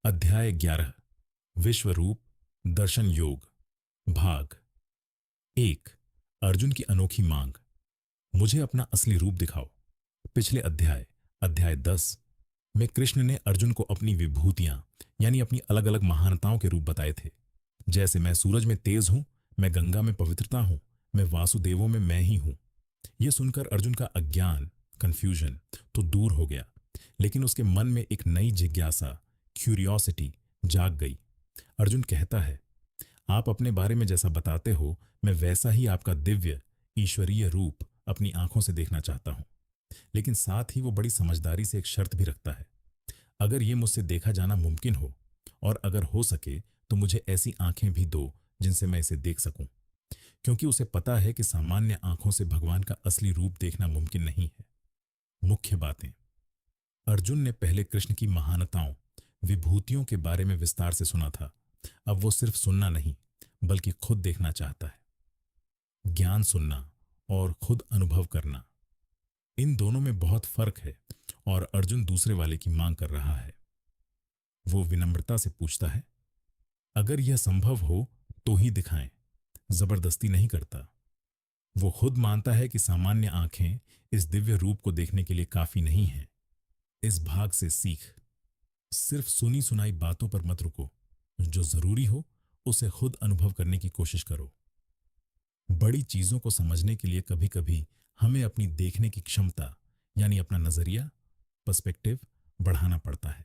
अध्याय 11 विश्वरूप दर्शन योग भाग 1 अर्जुन की अनोखी मांग। मुझे अपना असली रूप दिखाओ। पिछले अध्याय 10 में कृष्ण ने अर्जुन को अपनी विभूतियां यानी अपनी अलग अलग महानताओं के रूप बताए थे। जैसे मैं सूरज में तेज हूं, मैं गंगा में पवित्रता हूं, मैं वासुदेवों में मैं ही हूं। यह सुनकर अर्जुन का अज्ञान कंफ्यूजन तो दूर हो गया, लेकिन उसके मन में एक नई जिज्ञासा क्यूरियोसिटी जाग गई। अर्जुन कहता है, आप अपने बारे में जैसा बताते हो, मैं वैसा ही आपका दिव्य ईश्वरीय रूप अपनी आंखों से देखना चाहता हूं। लेकिन साथ ही वो बड़ी समझदारी से एक शर्त भी रखता है। अगर ये मुझसे देखा जाना मुमकिन हो, और अगर हो सके तो मुझे ऐसी आंखें भी दो जिनसे मैं इसे देख सकूं, क्योंकि उसे पता है कि सामान्य आंखों से भगवान का असली रूप देखना मुमकिन नहीं है। मुख्य बातें। अर्जुन ने पहले कृष्ण की महानताओं विभूतियों के बारे में विस्तार से सुना था। अब वो सिर्फ सुनना नहीं, बल्कि खुद देखना चाहता है। ज्ञान सुनना और खुद अनुभव करना, इन दोनों में बहुत फर्क है, और अर्जुन दूसरे वाले की मांग कर रहा है। वो विनम्रता से पूछता है, अगर यह संभव हो तो ही दिखाएं, जबरदस्ती नहीं करता। वो खुद मानता है कि सामान्य आंखें इस दिव्य रूप को देखने के लिए काफी नहीं हैं। इस भाग से सीख, सिर्फ सुनी सुनाई बातों पर मत रुको। जो जरूरी हो उसे खुद अनुभव करने की कोशिश करो। बड़ी चीजों को समझने के लिए कभी कभी हमें अपनी देखने की क्षमता यानी अपना नजरिया पर्सपेक्टिव बढ़ाना पड़ता है।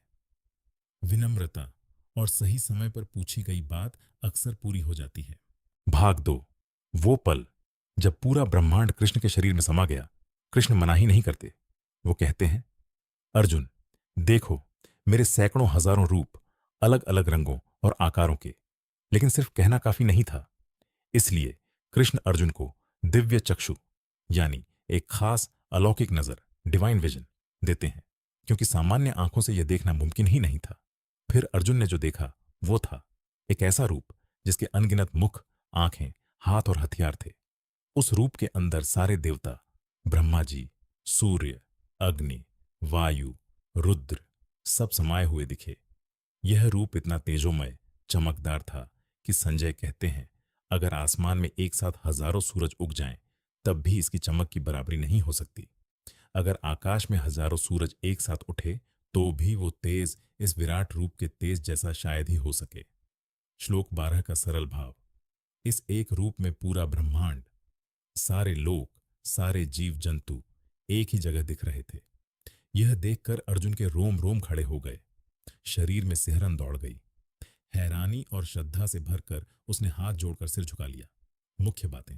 विनम्रता और सही समय पर पूछी गई बात अक्सर पूरी हो जाती है। भाग 2 वो पल जब पूरा ब्रह्मांड कृष्ण के शरीर में समा गया। कृष्ण मना ही नहीं करते। वो कहते हैं, अर्जुन देखो, मेरे सैकड़ों हजारों रूप, अलग अलग रंगों और आकारों के। लेकिन सिर्फ कहना काफी नहीं था। इसलिए कृष्ण अर्जुन को दिव्य चक्षु यानी एक खास अलौकिक नजर डिवाइन विजन देते हैं, क्योंकि सामान्य आंखों से यह देखना मुमकिन ही नहीं था। फिर अर्जुन ने जो देखा वो था एक ऐसा रूप जिसके अनगिनत मुख, आंखें, हाथ और हथियार थे। उस रूप के अंदर सारे देवता, ब्रह्मा जी, सूर्य, अग्नि, वायु, रुद्र सब समाये हुए दिखे। यह रूप इतना तेजोमय, चमकदार था कि संजय कहते हैं, अगर आसमान में एक साथ हजारों सूरज उग जाएं, तब भी इसकी चमक की बराबरी नहीं हो सकती। अगर आकाश में हजारों सूरज एक साथ उठे तो भी वो तेज इस विराट रूप के तेज जैसा शायद ही हो सके। श्लोक 12 का सरल भाव। इस एक रूप में पूरा ब्रह्मांड, सारे लोक, सारे जीव जंतु एक ही जगह दिख रहे थे। यह देखकर अर्जुन के रोम रोम खड़े हो गए, शरीर में सिहरन दौड़ गई। हैरानी और श्रद्धा से भरकर उसने हाथ जोड़कर सिर झुका लिया। मुख्य बातें।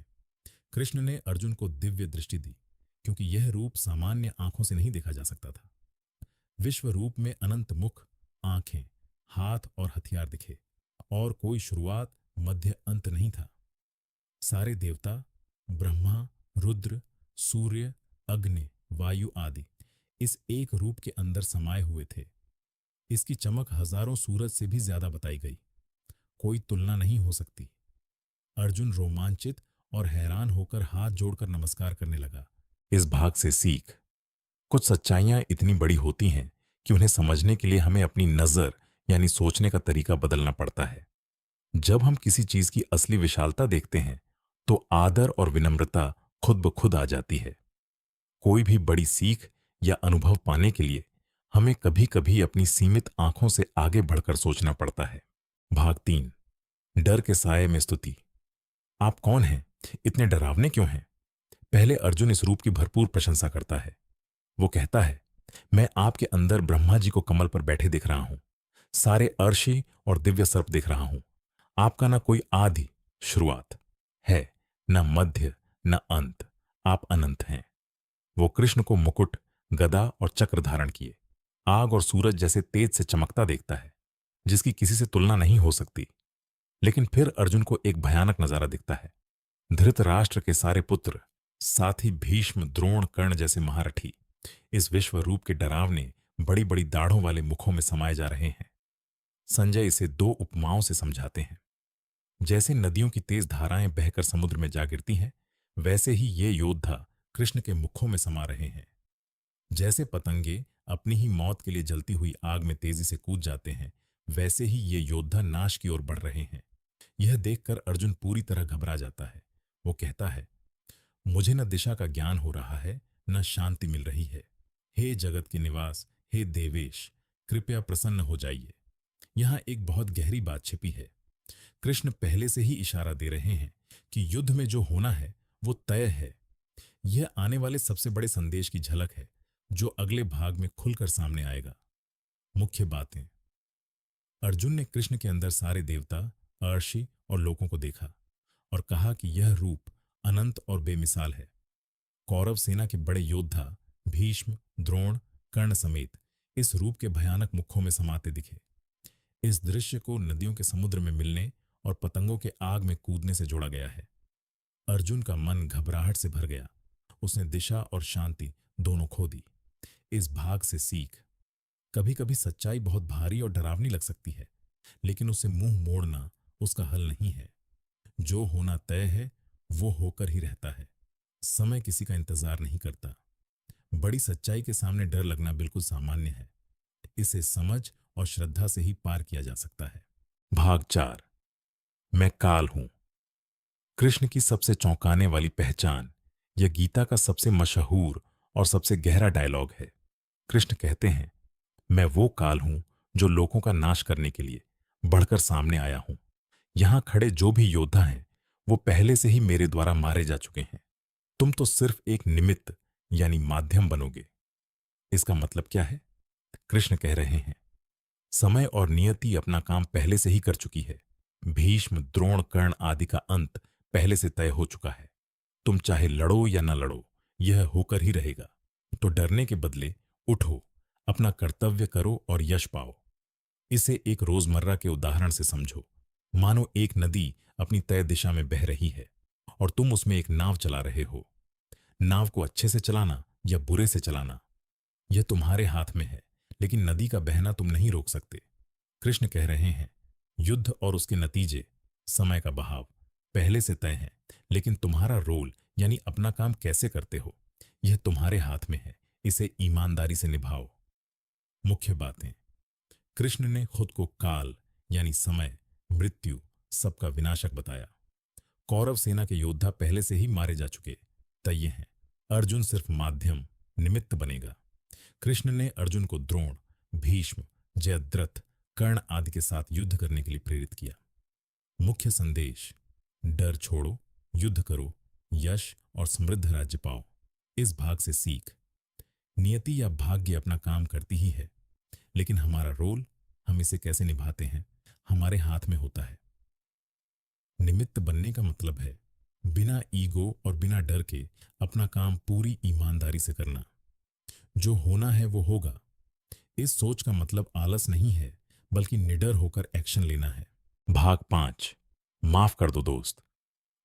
कृष्ण ने अर्जुन को दिव्य दृष्टि दी, क्योंकि यह रूप सामान्य आंखों से नहीं देखा जा सकता था। विश्व रूप में अनंत मुख, आंखें, हाथ और हथियार दिखे, और कोई शुरुआत मध्य अंत नहीं था। सारे देवता, ब्रह्मा, रुद्र, सूर्य, अग्नि, वायु आदि इस एक रूप के अंदर समाये हुए थे। इसकी चमक हजारों सूरज से भी ज्यादा बताई गई। कोई तुलना नहीं हो सकती। अर्जुन रोमांचित और हैरान होकर हाथ जोड़कर नमस्कार करने लगा। इस भाग से सीख, कुछ सच्चाइयां इतनी बड़ी होती हैं कि उन्हें समझने के लिए हमें अपनी नजर यानी सोचने का तरीका बदलना पड़ता है। जब हम किसी चीज की असली विशालता देखते हैं तो आदर और विनम्रता खुद ब खुद आ जाती है। कोई भी बड़ी सीख या अनुभव पाने के लिए हमें कभी कभी अपनी सीमित आंखों से आगे बढ़कर सोचना पड़ता है। भाग 3 डर के साये में स्तुति। आप कौन हैं? इतने डरावने क्यों हैं? पहले अर्जुन इस रूप की भरपूर प्रशंसा करता है। वो कहता है, मैं आपके अंदर ब्रह्मा जी को कमल पर बैठे दिख रहा हूं, सारे अर्शी और दिव्य सर्प दिख रहा हूं। आपका ना कोई आदि शुरुआत है, न मध्य, न अंत। आप अनंत हैं। वो कृष्ण को मुकुट, गदा और चक्र धारण किए, आग और सूरज जैसे तेज से चमकता देखता है, जिसकी किसी से तुलना नहीं हो सकती। लेकिन फिर अर्जुन को एक भयानक नजारा दिखता है। धृतराष्ट्र के सारे पुत्र, साथ ही भीष्म, द्रोण, कर्ण जैसे महारथी इस विश्व रूप के डरावने बड़ी बड़ी दाढ़ों वाले मुखों में समाये जा रहे हैं। संजय इसे 2 उपमाओं से समझाते हैं। जैसे नदियों की तेज धाराएं बहकर समुद्र में जा गिरती हैं, वैसे ही ये योद्धा कृष्ण के मुखों में समा रहे हैं। जैसे पतंगे अपनी ही मौत के लिए जलती हुई आग में तेजी से कूद जाते हैं, वैसे ही ये योद्धा नाश की ओर बढ़ रहे हैं। यह देखकर अर्जुन पूरी तरह घबरा जाता है। वो कहता है, मुझे न दिशा का ज्ञान हो रहा है, न शांति मिल रही है। हे जगत के निवास, हे देवेश, कृपया प्रसन्न हो जाइए। यहाँ एक बहुत गहरी बात छिपी है। कृष्ण पहले से ही इशारा दे रहे हैं कि युद्ध में जो होना है वो तय है। यह आने वाले सबसे बड़े संदेश की झलक है, जो अगले भाग में खुलकर सामने आएगा। मुख्य बातें। अर्जुन ने कृष्ण के अंदर सारे देवता, अर्षि और लोगों को देखा और कहा कि यह रूप अनंत और बेमिसाल है। कौरव सेना के बड़े योद्धा भीष्म, द्रोण, कर्ण समेत इस रूप के भयानक मुखों में समाते दिखे। इस दृश्य को नदियों के समुद्र में मिलने और पतंगों के आग में कूदने से जोड़ा गया है। अर्जुन का मन घबराहट से भर गया। उसने दिशा और शांति दोनों खो दी। इस भाग से सीख। कभी कभी सच्चाई बहुत भारी और डरावनी लग सकती है, लेकिन उसे मुंह मोड़ना उसका हल नहीं है। जो होना तय है वो होकर ही रहता है। समय किसी का इंतजार नहीं करता। बड़ी सच्चाई के सामने डर लगना बिल्कुल सामान्य है। इसे समझ और श्रद्धा से ही पार किया जा सकता है। भाग 4। मैं काल हूं। कृष्ण की सबसे चौंकाने वाली पहचान यह गीता का सबसे मशहूर और सबसे गहरा डायलॉग है। कृष्ण कहते हैं, मैं वो काल हूं जो लोगों का नाश करने के लिए बढ़कर सामने आया हूं। यहां खड़े जो भी योद्धा हैं वो पहले से ही मेरे द्वारा मारे जा चुके हैं। तुम तो सिर्फ एक निमित्त यानी माध्यम बनोगे। इसका मतलब क्या है? कृष्ण कह रहे हैं, समय और नियति अपना काम पहले से ही कर चुकी है। भीष्म, द्रोण, कर्ण आदि का अंत पहले से तय हो चुका है। तुम चाहे लड़ो या न लड़ो, यह होकर ही रहेगा। तो डरने के बदले उठो, अपना कर्तव्य करो और यश पाओ। इसे एक रोजमर्रा के उदाहरण से समझो। मानो एक नदी अपनी तय दिशा में बह रही है और तुम उसमें एक नाव चला रहे हो। नाव को अच्छे से चलाना या बुरे से चलाना, यह तुम्हारे हाथ में है, लेकिन नदी का बहना तुम नहीं रोक सकते। कृष्ण कह रहे हैं, युद्ध और उसके नतीजे, समय का बहाव पहले से तय है, लेकिन तुम्हारा रोल यानी अपना काम कैसे करते हो, यह तुम्हारे हाथ में है। इसे ईमानदारी से निभाओ। मुख्य बातें। कृष्ण ने खुद को काल यानी समय, मृत्यु, सबका विनाशक बताया। कौरव सेना के योद्धा पहले से ही मारे जा चुके, तय हैं। अर्जुन सिर्फ माध्यम, निमित्त बनेगा। कृष्ण ने अर्जुन को द्रोण, भीष्म, जयद्रथ, कर्ण आदि के साथ युद्ध करने के लिए प्रेरित किया। मुख्य संदेश, डर छोड़ो, युद्ध करो, यश और समृद्ध राज्य पाओ। इस भाग से सीख। नियति या भाग्य अपना काम करती ही है, लेकिन हमारा रोल, हम इसे कैसे निभाते हैं, हमारे हाथ में होता है। निमित्त बनने का मतलब है बिना ईगो और बिना डर के अपना काम पूरी ईमानदारी से करना। जो होना है वो होगा। इस सोच का मतलब आलस नहीं है, बल्कि निडर होकर एक्शन लेना है। भाग 5। माफ कर दो दोस्त।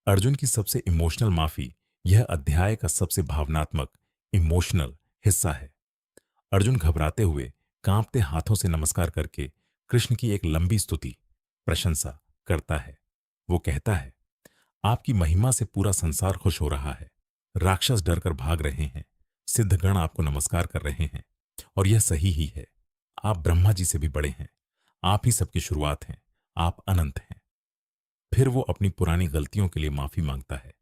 अर्जुन की सबसे इमोशनल माफी यह अध्याय का सबसे भावनात्मक, इमोशनल हिस्सा है। अर्जुन घबराते हुए, कांपते हाथों से नमस्कार करके कृष्ण की एक लंबी स्तुति, प्रशंसा करता है। वो कहता है, आपकी महिमा से पूरा संसार खुश हो रहा है। राक्षस डरकर भाग रहे हैं, सिद्धगण आपको नमस्कार कर रहे हैं, और यह सही ही है। आप ब्रह्मा जी से भी बड़े हैं। आप ही सबकी शुरुआत हैं। आप अनंत हैं। फिर वो अपनी पुरानी गलतियों के लिए माफी मांगता है।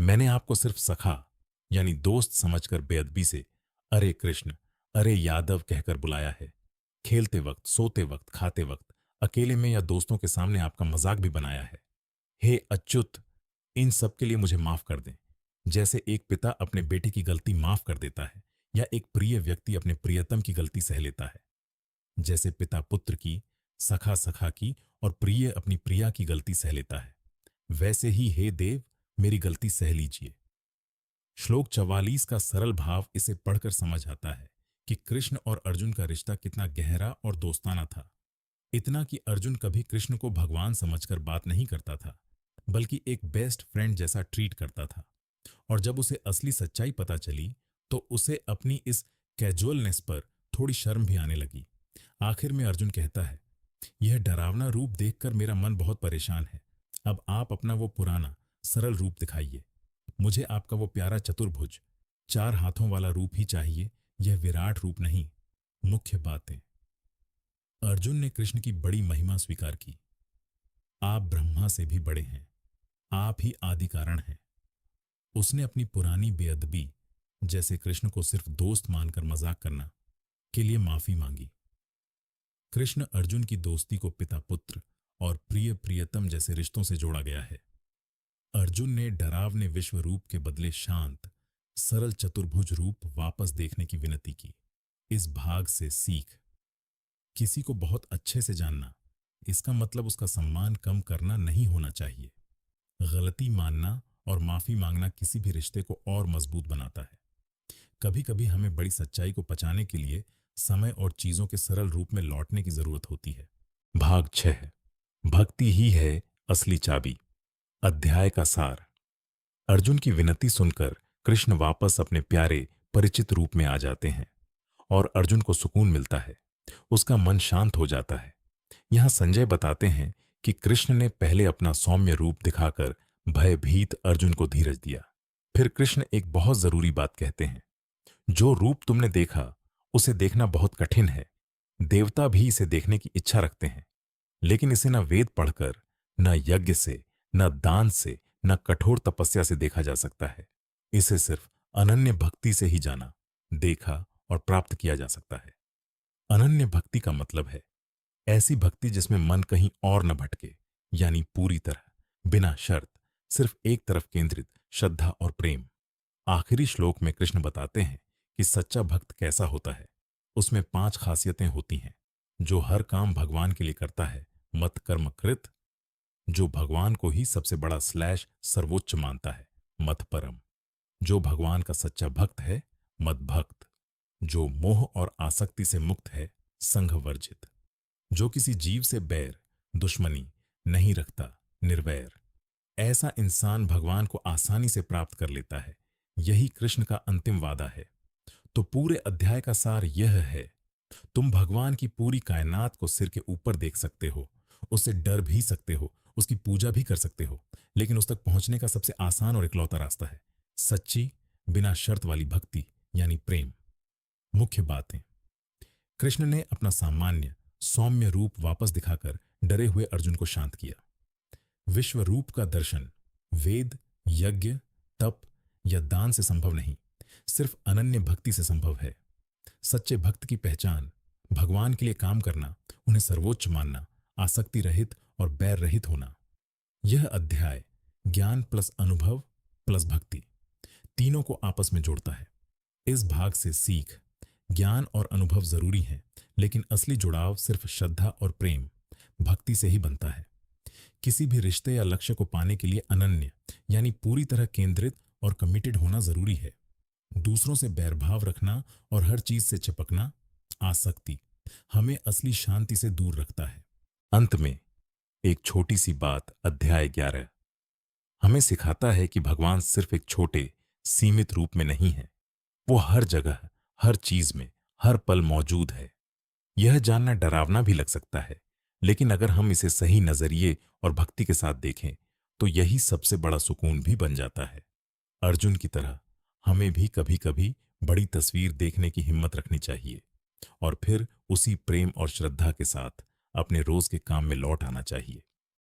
मैंने आपको सिर्फ सखा यानी दोस्त समझकर बेअदबी से अरे कृष्ण, अरे यादव कहकर बुलाया है। खेलते वक्त, सोते वक्त, खाते वक्त, अकेले में या दोस्तों के सामने आपका मजाक भी बनाया है। हे अच्युत, इन सब के लिए मुझे माफ कर दें। जैसे एक पिता अपने बेटे की गलती माफ कर देता है, या एक प्रिय व्यक्ति अपने प्रियतम की गलती सह लेता है। जैसे पिता पुत्र की, सखा सखा की और प्रिय अपनी प्रिया की गलती सह लेता है, वैसे ही हे देव, मेरी गलती सह लीजिए। श्लोक 44 का सरल भाव इसे पढ़कर समझ आता है कि कृष्ण और अर्जुन का रिश्ता कितना गहरा और दोस्ताना था। इतना कि अर्जुन कभी कृष्ण को भगवान समझकर बात नहीं करता था, बल्कि एक बेस्ट फ्रेंड जैसा ट्रीट करता था। और जब उसे असली सच्चाई पता चली, तो उसे अपनी इस कैजुअलनेस पर थोड़ी शर्म भी आने लगी। आखिर में अर्जुन कहता है, यह डरावना रूप देखकर मेरा मन बहुत परेशान है। अब आप अपना वो पुराना सरल रूप दिखाइए। मुझे आपका वो प्यारा चतुर्भुज, 4 हाथों वाला रूप ही चाहिए, यह विराट रूप नहीं। मुख्य बातें। अर्जुन ने कृष्ण की बड़ी महिमा स्वीकार की। आप ब्रह्मा से भी बड़े हैं, आप ही आदि कारण हैं। उसने अपनी पुरानी बेअदबी, जैसे कृष्ण को सिर्फ दोस्त मानकर मजाक करना, के लिए माफी मांगी। कृष्ण अर्जुन की दोस्ती को पिता पुत्र और प्रिय प्रियतम जैसे रिश्तों से जोड़ा गया है। अर्जुन ने डरावने विश्व रूप के बदले शांत सरल चतुर्भुज रूप वापस देखने की विनती की। इस भाग से सीख: किसी को बहुत अच्छे से जानना, इसका मतलब उसका सम्मान कम करना नहीं होना चाहिए। गलती मानना और माफी मांगना किसी भी रिश्ते को और मजबूत बनाता है। कभी कभी हमें बड़ी सच्चाई को पचाने के लिए समय और चीजों के सरल रूप में लौटने की जरूरत होती है। भाग 6: भक्ति ही है असली चाबी। अध्याय का सार। अर्जुन की विनती सुनकर कृष्ण वापस अपने प्यारे परिचित रूप में आ जाते हैं और अर्जुन को सुकून मिलता है। उसका मन शांत हो जाता है। यहाँ संजय बताते हैं कि कृष्ण ने पहले अपना सौम्य रूप दिखाकर भयभीत अर्जुन को धीरज दिया। फिर कृष्ण एक बहुत जरूरी बात कहते हैं: जो रूप तुमने देखा उसे देखना बहुत कठिन है। देवता भी इसे देखने की इच्छा रखते हैं, लेकिन इसे न वेद पढ़कर, न यज्ञ से, न दान से, न कठोर तपस्या से देखा जा सकता है। इसे सिर्फ अनन्य भक्ति से ही जाना, देखा और प्राप्त किया जा सकता है। अनन्य भक्ति का मतलब है ऐसी भक्ति जिसमें मन कहीं और न भटके, यानी पूरी तरह, बिना शर्त, सिर्फ एक तरफ केंद्रित श्रद्धा और प्रेम। आखिरी श्लोक में कृष्ण बताते हैं कि सच्चा भक्त कैसा होता है। उसमें 5 खासियतें होती हैं। जो हर काम भगवान के लिए करता है, मत कर्म कृत। जो भगवान को ही सबसे बड़ा सर्वोच्च मानता है, मत परम। जो भगवान का सच्चा भक्त है, मत भक्त। जो मोह और आसक्ति से मुक्त है, संघ वर्जित। जो किसी जीव से बैर, दुश्मनी नहीं रखता, निर्वैर। ऐसा इंसान भगवान को आसानी से प्राप्त कर लेता है। यही कृष्ण का अंतिम वादा है। तो पूरे अध्याय का सार यह है: तुम भगवान की पूरी कायनात को सिर के ऊपर देख सकते हो, उससे डर भी सकते हो, उसकी पूजा भी कर सकते हो, लेकिन उस तक पहुंचने का सबसे आसान और इकलौता रास्ता है सच्ची, बिना शर्त वाली भक्ति, यानी प्रेम। मुख्य बातें: कृष्ण ने अपना सामान्य सौम्य रूप वापस दिखाकर डरे हुए अर्जुन को शांत किया। विश्व रूप का दर्शन वेद, यज्ञ, तप या दान से संभव नहीं, सिर्फ अनन्य भक्ति से संभव है। सच्चे भक्त की पहचान भगवान के लिए काम करना, उन्हें सर्वोच्च मानना, आसक्ति रहित और बैर रहित होना। यह अध्याय ज्ञान प्लस अनुभव प्लस भक्ति, तीनों को आपस में जोड़ता है। इस भाग से सीख: ज्ञान और अनुभव जरूरी है, लेकिन असली जुड़ाव सिर्फ श्रद्धा और प्रेम, भक्ति से ही बनता है। किसी भी रिश्ते या लक्ष्य को पाने के लिए अनन्य, यानी पूरी तरह केंद्रित और कमिटेड होना जरूरी है। दूसरों से बैरभाव रखना और हर चीज से चिपकना, आसक्ति, हमें असली शांति से दूर रखता है। अंत में एक छोटी सी बात। अध्याय 11 हमें सिखाता है कि भगवान सिर्फ एक छोटे सीमित रूप में नहीं है, वो हर जगह, हर चीज में, हर पल मौजूद है। यह जानना डरावना भी लग सकता है, लेकिन अगर हम इसे सही नजरिए और भक्ति के साथ देखें तो यही सबसे बड़ा सुकून भी बन जाता है। अर्जुन की तरह हमें भी कभी कभी बड़ी तस्वीर देखने की हिम्मत रखनी चाहिए और फिर उसी प्रेम और श्रद्धा के साथ अपने रोज के काम में लौट आना चाहिए।